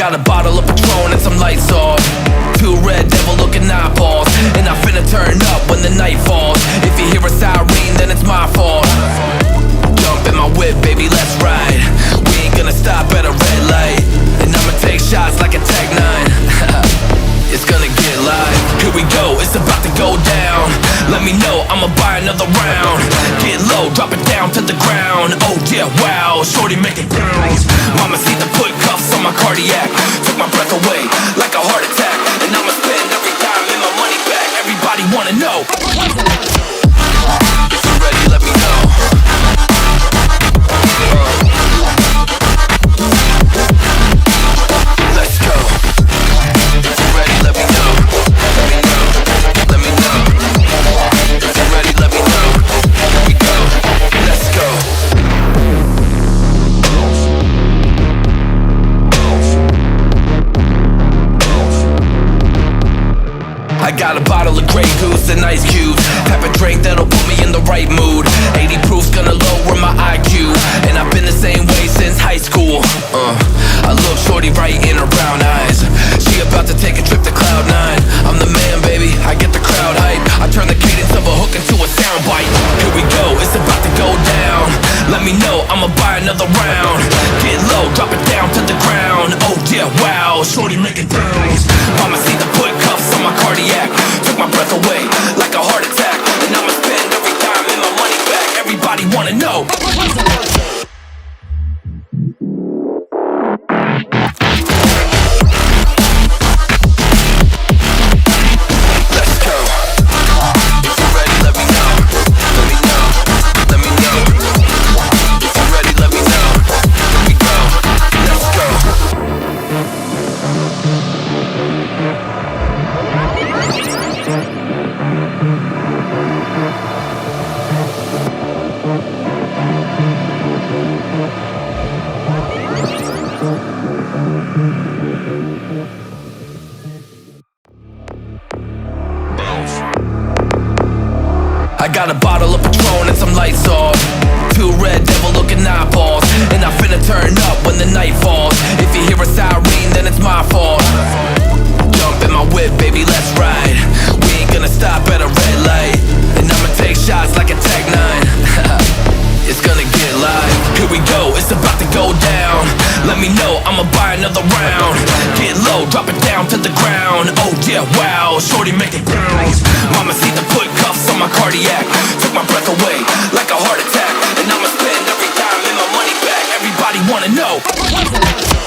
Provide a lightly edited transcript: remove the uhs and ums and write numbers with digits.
got a bottle of Patron and some lights off, two red devil looking eyeballs, and I finna turn up when the night falls. If you hear a siren, then it's my fault. Jump in my whip, baby, let's ride. We ain't gonna stop at a red light, and I'ma take shots like a Tech 9. It's gonna get live. Here we go, it's about to go down. Let me know, I'ma buy another round. Get low, drop it down to the ground. Oh yeah, wow, shorty make it bounce. Mama see the put cuffs on my cardiac, took my breath away like a heart attack, and I'ma spend every dime in my money back. Everybody wanna know. If you're ready, let me know. Let's go. If you're ready, let me know. Let me know. Let me know. If you're ready, let me know. Here we go. Let's go. I got a bottle of Grey Goose and ice cubes, type of drink that'll put me in the right mood. 80 proof's gonna lower my IQ, and I've been the same way since high school. I look shorty right in her brown eyes. She about to take a trip to Cloud 9. I'm the man, baby, I get the crowd hype. I turn the cadence of a hook into a soundbite. Here we go, it's about to go down. Let me know, I'ma buy another round. Get low, drop it down to the ground. Oh yeah, wow, shorty make it bounce. Mama see the put cuffs on my cardiac, took my breath away like a heart attack, and I'ma spend every dime in my money back. Everybody wanna know. Let's go. If you're ready, let me know. Let me know. Let me know. If you're ready, let me know. Here we go. Let's go. I got a bottle of Patron and some lights off, two red devil looking eyeballs, and I finna turn up when the night falls. If you hear a siren, then it's my fault. Jump in my whip, baby, let's ride. We ain't gonna stop at a red light, and I'ma take shots like a Tech 9. It's gonna get live. Here we go, it's about to go down. Let me know, I'ma buy another round. Get low, drop it down to the ground. Oh yeah, wow, shorty make it bounce. Mama see the put cuffs on my cardiac, took my breath away like a heart attack, and I'ma spend every dime in my money back. Everybody wanna know.